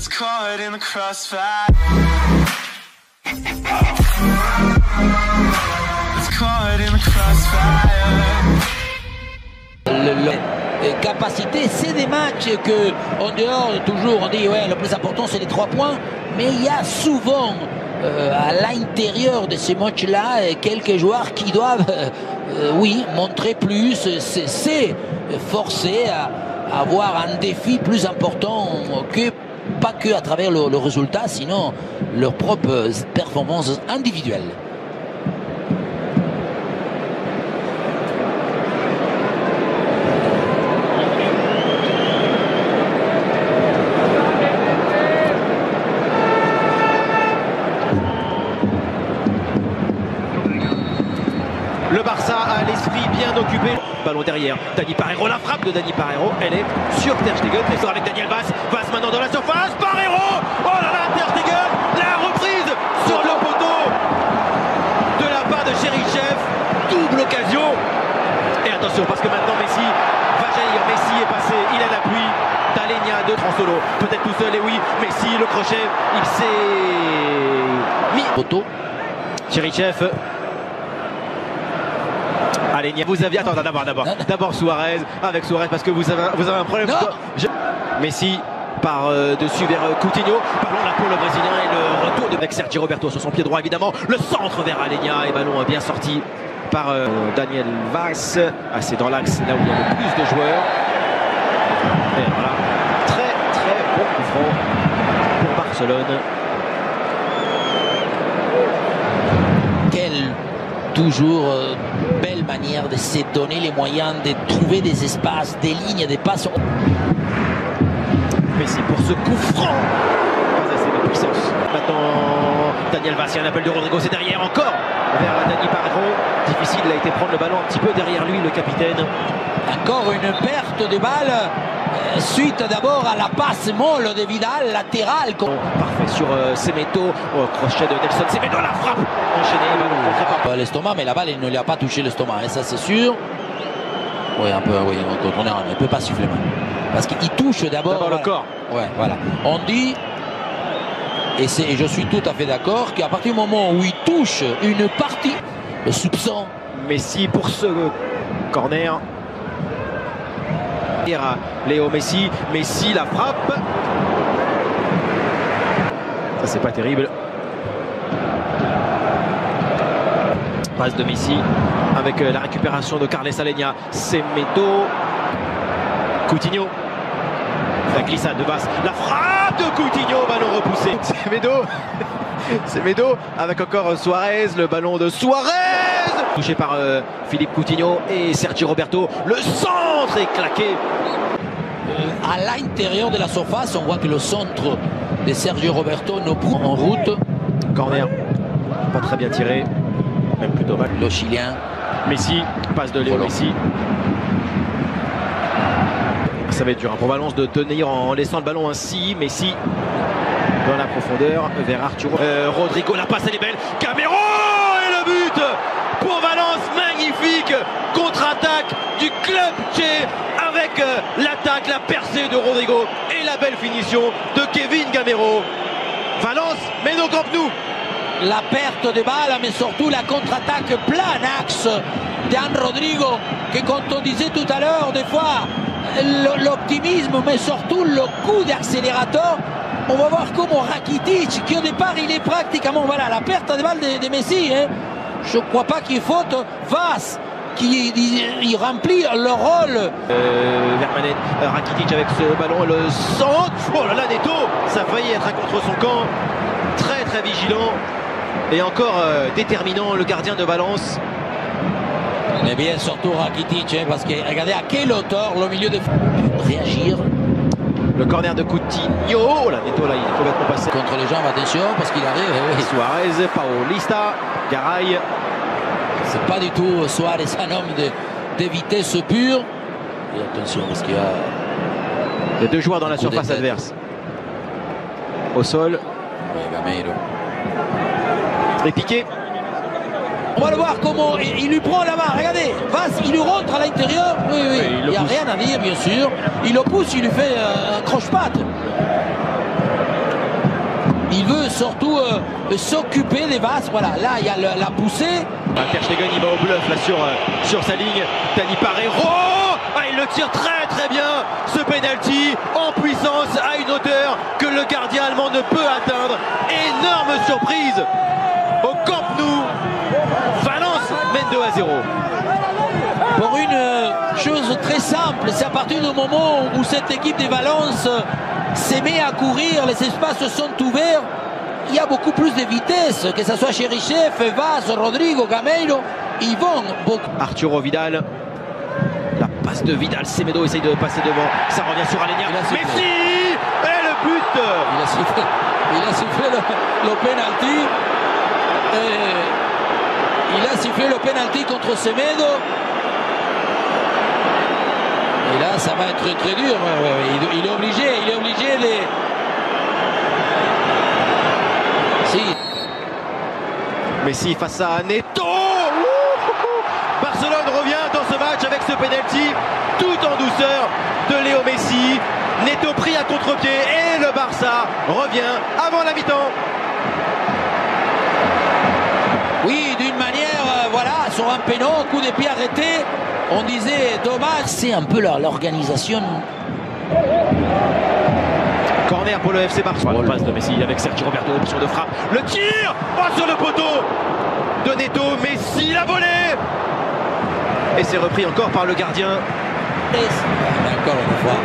It's caught in the crossfire. It's caught in the crossfire. Capacité, c'est des matchs que, en dehors, toujours, on dit ouais, le plus important c'est les 3 points, mais il y a souvent à l'intérieur de ces matchs-là quelques joueurs qui doivent, oui, montrer plus, c'est forcer à avoir un défi plus important que pas que à travers le résultat, sinon leurs propres performances individuelles. Le Barça a l'esprit bien occupé. Ballon derrière. Dani Parejo, la frappe de Dani Parejo. Elle est sur Ter Stegen. Trésor avec Daniel Vaz. Vaz maintenant dans la surface. Parejo. Oh là là, Ter Stegen. La reprise sur le poteau de la part de Cherichev. Double occasion. Et attention parce que maintenant Messi va jaillir. Messi est passé. Il a l'appui d'Alenia de Transolo. Peut-être tout seul. Et oui, Messi, le crochet. Il s'est mis. Poteau. Cherichev. Alenia, vous aviez. Attends, d'abord Suarez, avec Suarez parce que vous avez un problème. Messi par dessus vers Coutinho. Ballon là pour le Brésilien et le retour avec Sergio Roberto sur son pied droit évidemment. Le centre vers Alenia et ballon bien sorti par Daniel Vaz. Ah, c'est dans l'axe là où il y a le plus de joueurs. Et voilà, très bon coup franc pour Barcelone. Quelle toujours belle manière de se donner les moyens de trouver des espaces, des lignes, des passes. Messi pour ce coup franc. Pas assez de puissance. Maintenant, Daniel Vaz, il y a un appel de Rodrigo, c'est derrière encore vers Dani Parejo. Difficile, il a été prendre le ballon un petit peu derrière lui, le capitaine. Encore une perte de balle. Suite d'abord à la passe molle de Vidal, latérale. Parfait sur Semedo, crochet de Nelson Semedo, la frappe enchaînée, ballon contré par l'estomac, mais la balle il ne lui a pas touché l'estomac, et ça c'est sûr. Oui, un peu, oui, quand on est il ne peut pas siffler mal. Parce qu'il touche d'abord le corps. Ouais, voilà. On dit, et je suis tout à fait d'accord, qu'à partir du moment où il touche une partie, le soupçon. Messi pour ce corner. Léo Messi, Messi la frappe. Ça c'est pas terrible. Passe de Messi avec la récupération de Carles Alenia. Semedo. Coutinho. La glissade de Vaz. La frappe de Coutinho, ballon repoussé. Semedo avec encore Suarez, le ballon de Suarez. Touché par Philippe Coutinho et Sergio Roberto. Le centre est claqué. À l'intérieur de la surface, on voit que le centre de Sergio Roberto nous prend en route. Corner, pas très bien tiré, même plutôt mal. Le Chilien. Messi, passe de Léo Messi. Ça va être dur pour Valence de tenir en laissant le ballon ainsi. Messi dans la profondeur vers Arturo. Rodrigo, la passe elle est belle. Gamero et le but pour Valence, magnifique contre-attaque du club tché avec l'attaque, la percée de Rodrigo et la belle finition de Kevin Gamero. Valence, mais non Camp Nou. La perte de balle, mais surtout la contre-attaque plein axe d'Anne Rodrigo, que quand on disait tout à l'heure, des fois, l'optimisme, mais surtout le coup d'accélérateur. On va voir comment Rakitic, qui au départ il est pratiquement, voilà, la perte de balle de Messi, hein. Je ne crois pas qu'il faute. Vaz qui il remplit le rôle. Vermaelen, Rakitic avec ce ballon, le centre. Oh là là, Neto, ça a failli être contre son camp. Très vigilant et encore déterminant le gardien de Valence. Mais bien surtout Rakitic, hein, parce que regardez à quelle hauteur le milieu de réagir. Le corner de Coutinho. Oh là, Neto là, il est complètement passé. Contre les jambes, attention, parce qu'il arrive. Oui. Suarez, Paulista, Garay. C'est pas du tout Suarez, un homme de vitesse pure. Et attention, parce qu'il y a. Les deux joueurs dans la surface adverse. Au sol. Oui, Gameiro. Et Piqué. On va le voir comment il lui prend la main. Regardez, Vaz, il lui rentre à l'intérieur. Oui, il n'y a rien à dire, bien sûr. Il le pousse, il lui fait un croche-patte. surtout s'occuper des Vas. Voilà, là il y a la poussée. Ter Stegen il va au bluff là sur sa ligne. Dani Parejo, il le tire très très bien. Ce penalty en puissance à une hauteur que le gardien allemand ne peut atteindre. Énorme surprise au Camp Nou. Valence mène 2-0. Pour une chose très simple, c'est à partir du moment où cette équipe de Valence se met à courir, les espaces sont ouverts, il y a beaucoup plus de vitesse, que ce soit Cherichev, Vaz, Rodrigo, Gameiro, ils vont beaucoup. Arturo Vidal, la passe de Vidal, Semedo essaye de passer devant, ça revient sur Aleñá, Messi et le but. Il a sifflé le penalty. Il a sifflé le penalty contre Semedo. Et là, ça va être très dur. Il est obligé de... Si. Messi face à Neto. Barcelone revient dans ce match avec ce penalty tout en douceur de Léo Messi. Neto pris à contre-pied et le Barça revient avant la mi-temps. Oui, d'une manière, voilà, sur un péno, coup de pied arrêté. On disait dommage, c'est un peu l'organisation. Corner pour le FC Barcelone. La passe de Messi avec Sergio Roberto, option de frappe. Le tir sur le poteau de Neto. Messi l'a volé. Et c'est repris encore par le gardien. Encore une fois.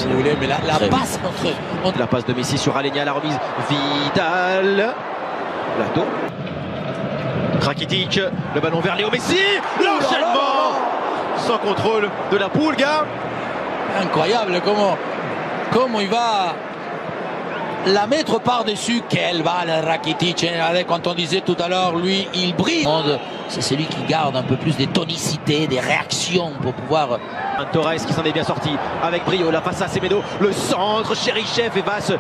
Vous voulez, mais la passe entre... La passe de Messi sur Aleñá, la remise. Vidal. Lato. Rakitic, le ballon vers Léo Messi, l'enchaînement sans contrôle de la Pulga. Incroyable comment il va la mettre par-dessus. Quelle balle Rakitic, quand on disait tout à l'heure, lui il brille. C'est celui qui garde un peu plus de tonicité, des réactions pour pouvoir... Un Torres qui s'en est bien sorti avec brio, la passe à Semedo, le centre, Cherichev et Vas.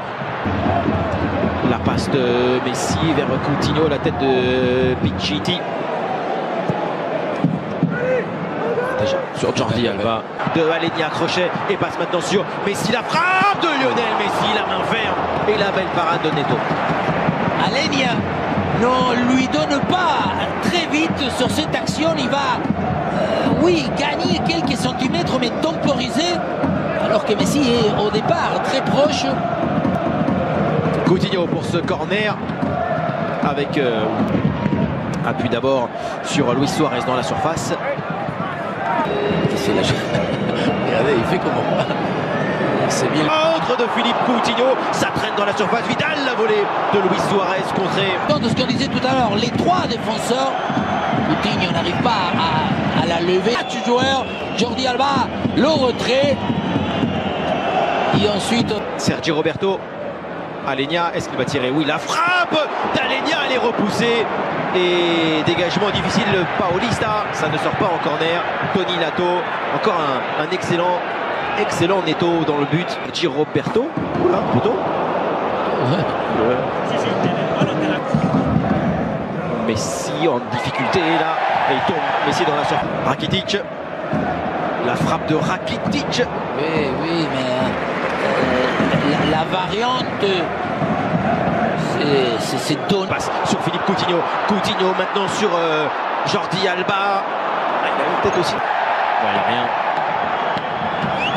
La passe de Messi vers Coutinho, la tête de Pichitti. Déjà sur Jordi Alba. De Aleñá, crochet et passe maintenant sur Messi. La frappe de Lionel Messi, la main ferme et la belle parade de Neto. Aleñá ne lui donne pas très vite sur cette action. Il va, oui, gagner quelques centimètres mais temporiser. Alors que Messi est au départ très proche. Coutinho pour ce corner avec appui d'abord sur Luis Suarez dans la surface. Regardez, il fait comment? C'est bien. Entre de Philippe Coutinho, ça traîne dans la surface. Vidal la volée de Luis Suarez contré. De ce qu'on disait tout à l'heure, les trois défenseurs, Coutinho n'arrive pas à la lever. 4 joueurs, Jordi Alba, le retrait. Et ensuite Sergio Roberto. Aleñá, est-ce qu'il va tirer? Oui, la frappe d'Aleñá, elle est repoussée. Et dégagement difficile, le Paulista, ça ne sort pas en corner. Toni Lato, encore un excellent Neto dans le but. Sergio Roberto, oula, poteau. Ouais. Messi en difficulté là, et il tombe, Messi dans la surface. Rakitic, la frappe de Rakitic. Oui, mais la variante, c'est donné. Passe sur Philippe Coutinho. Coutinho maintenant sur Jordi Alba. Il a une tête aussi. Il n'y a rien.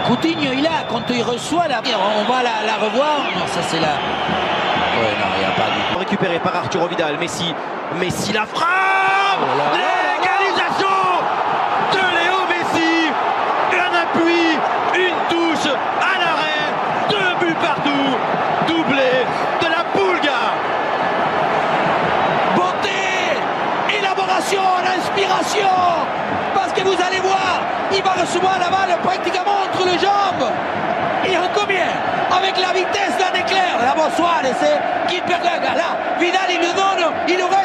Coutinho, quand il reçoit la... On va la revoir. Non, ça c'est là. Ouais, non, il n'y a pas du tout. Récupéré par Arturo Vidal. Messi la frappe. L'égalisation de Léo Messi. Un appui, une touche à l'arrêt. 2 buts partout. Doublé de la Pulga. Beauté, élaboration, inspiration. Parce que vous allez voir, il va recevoir la balle pratiquement entre les jambes. Et en combien? Avec la vitesse d'un éclair. La bonne soirée, c'est qui perd là. Vidal, il le donne, il aura